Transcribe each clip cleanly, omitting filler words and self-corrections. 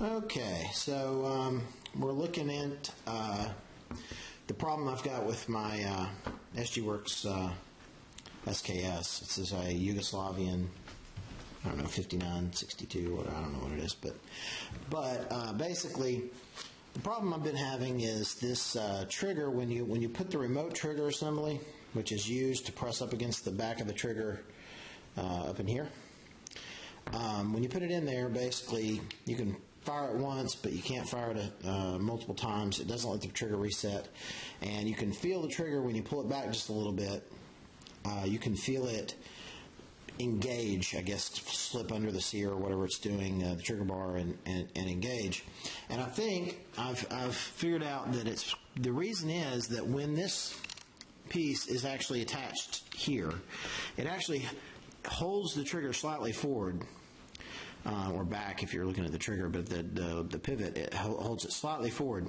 Okay, so we're looking at the problem I've got with my SGWorks SKS. This is a Yugoslavian, I don't know, 5962, or I don't know what it is, but basically the problem I've been having is this trigger. When you put the remote trigger assembly, which is used to press up against the back of the trigger up in here, when you put it in there, basically you can fire it once, but you can't fire it multiple times. It doesn't let the trigger reset, and you can feel the trigger when you pull it back just a little bit. You can feel it engage, I guess, slip under the sear or whatever it's doing, the trigger bar, and engage. And I think I've figured out that the reason is that when this piece is actually attached here, it actually holds the trigger slightly forward, or back if you're looking at the trigger, but the pivot, it holds it slightly forward,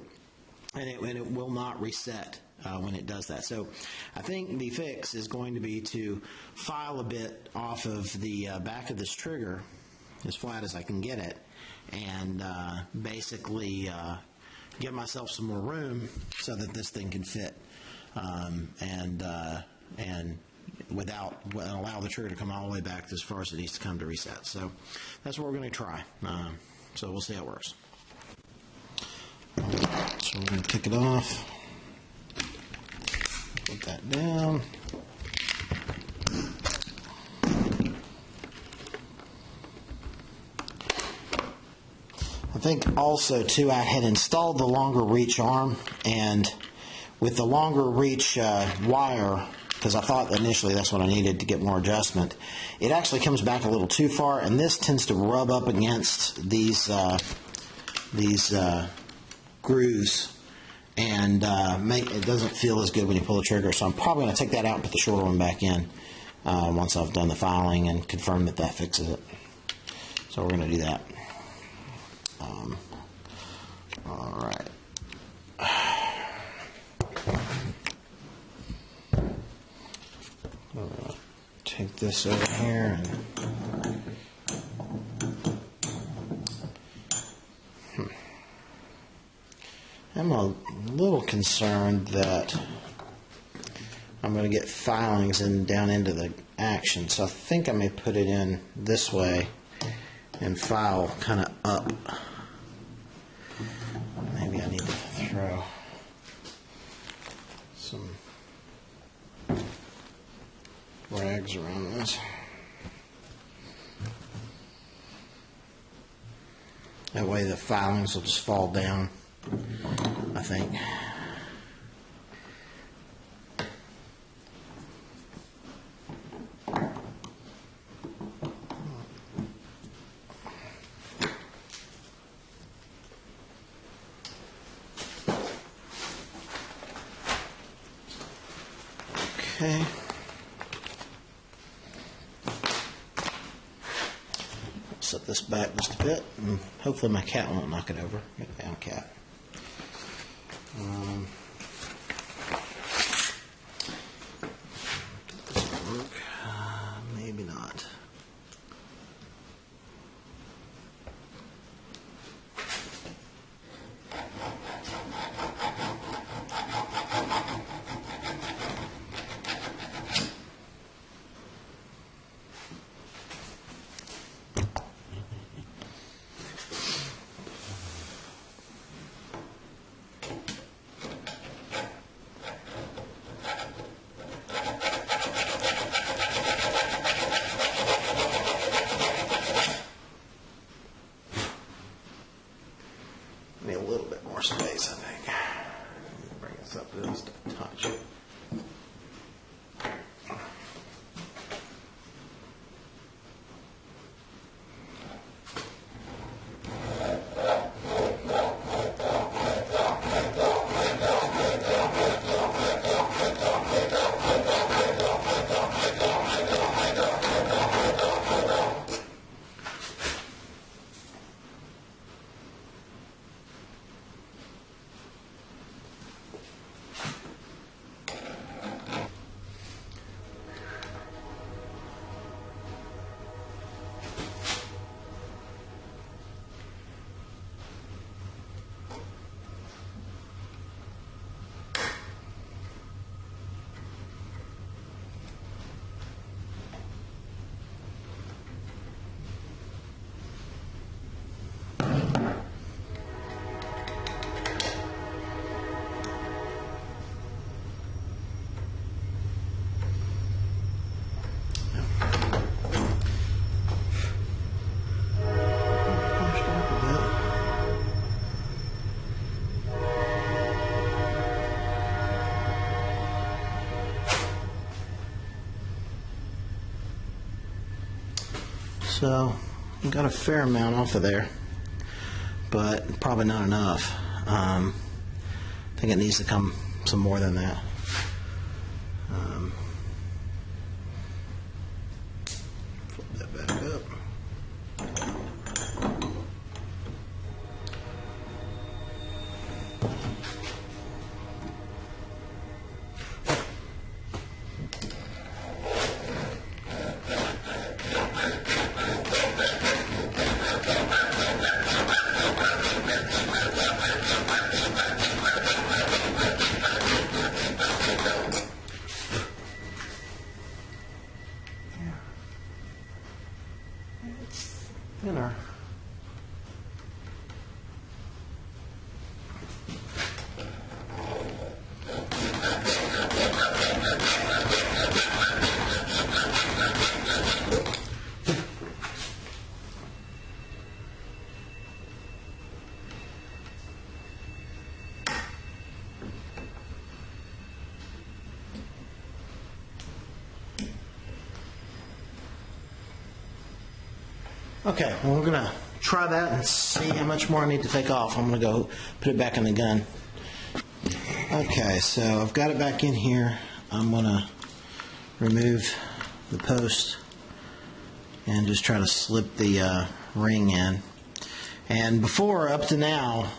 and it will not reset when it does that. So I think the fix is going to be to file a bit off of the back of this trigger as flat as I can get it, and basically give myself some more room so that this thing can fit, and allow the trigger to come all the way back as far as it needs to come to reset. So that's what we're going to try. So we'll see how it works. So we're going to kick it off. Put that down. I think also too, I had installed the longer reach arm, and with the longer reach wire, because I thought initially that's what I needed to get more adjustment, it actually comes back a little too far, and this tends to rub up against these grooves, and it doesn't feel as good when you pull the trigger. So I'm probably going to take that out and put the shorter one back in once I've done the filing and confirm that fixes it. So we're going to do that. All right. Take this over here and I'm a little concerned that I'm going to get filings down into the action, so I think I may put it in this way and file kind of up. Maybe I need to throw some rags around this. That way the filings will just fall down, I think. Okay. Set this back just a bit, and hopefully my cat won't knock it over. Get down, cat. Does it work? Maybe not. Need a little bit more space, I think. Bring this up at least a touch. So I got a fair amount off of there, but probably not enough. I think it needs to come some more than that. Flip that back up. Thinner. Okay, well, we're going to try that and see how much more I need to take off. I'm going to go put it back in the gun. Okay, so I've got it back in here. I'm going to remove the post and just try to slip the ring in. And before, up to now,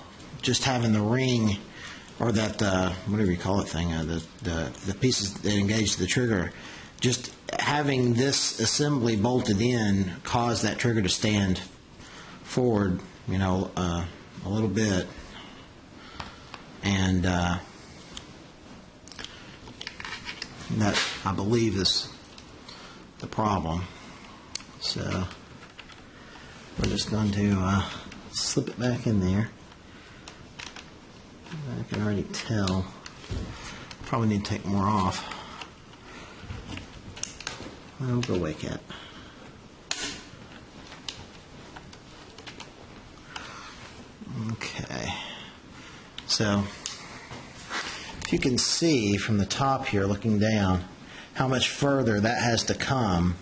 just having the ring, or that, whatever you call it thing, the pieces that engage the trigger, just having this assembly bolted in caused that trigger to stand forward, you know, a little bit, and that, I believe, is the problem. So we're just going to slip it back in there. I can already tell. Probably need to take more off. I'll go away, cat. Okay. So, if you can see from the top here, looking down, how much further that has to come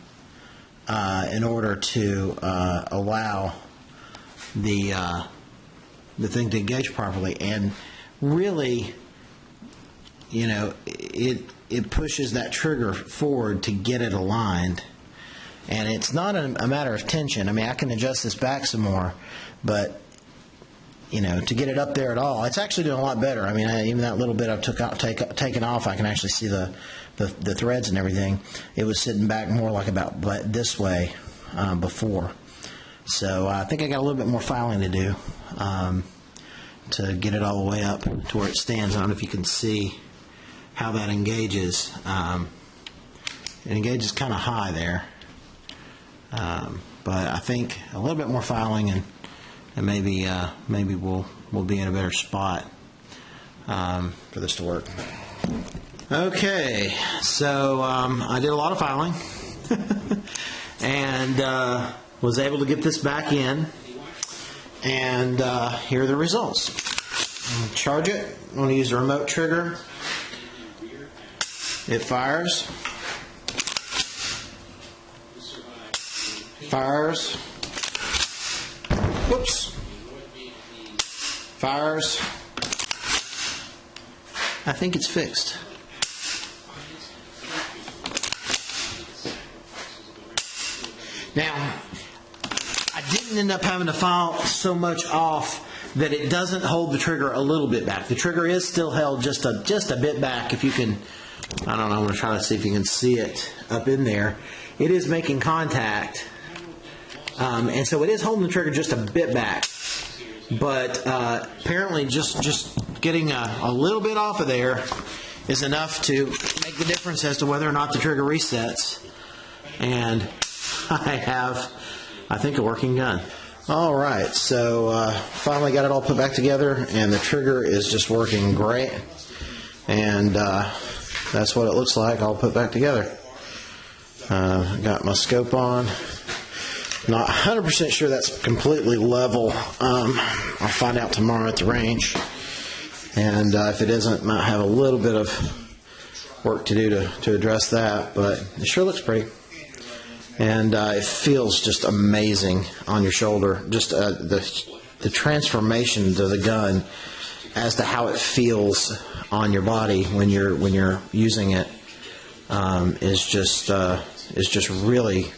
in order to allow the thing to engage properly. And really, you know, it pushes that trigger forward to get it aligned, and it's not a matter of tension. I mean, I can adjust this back some more, but you know, to get it up there at all, it's actually doing a lot better. I mean, even that little bit I've taken off, I can actually see the threads and everything. It was sitting back more like about this way before, so I think I got a little bit more filing to do to get it all the way up to where it stands. I don't know if you can see how that engages. It engages kind of high there, but I think a little bit more filing and maybe we'll be in a better spot for this to work. Okay, so I did a lot of filing and was able to get this back in, and here are the results. I'm going to charge it. I'm going to use the remote trigger. It fires. Fires. Whoops. Fires. I think it's fixed. Now, I didn't end up having to file so much off that it doesn't hold the trigger a little bit back. The trigger is still held just a bit back. If you can, I don't know, I'm going to try to see if you can see it up in there. It is making contact, and so it is holding the trigger just a bit back. But apparently just getting a little bit off of there is enough to make the difference as to whether or not the trigger resets. And I have, I think, a working gun. All right, so finally got it all put back together, and the trigger is just working great. And that's what it looks like all put back together. Got my scope on. Not 100% sure that's completely level. I'll find out tomorrow at the range. And if it isn't, might have a little bit of work to do to address that. But it sure looks pretty. and it feels just amazing on your shoulder. Just the transformation to the gun as to how it feels on your body when you're using it is just really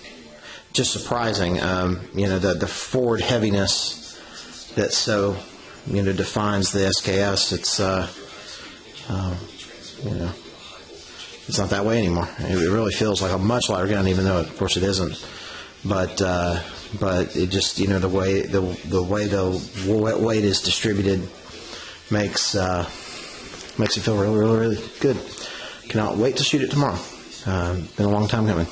just surprising. The forward heaviness that so defines the SKS. It's not that way anymore. It really feels like a much lighter gun, even though of course it isn't. But it just the way the weight is distributed makes it feel really, really, really good. Cannot wait to shoot it tomorrow. Been a long time coming.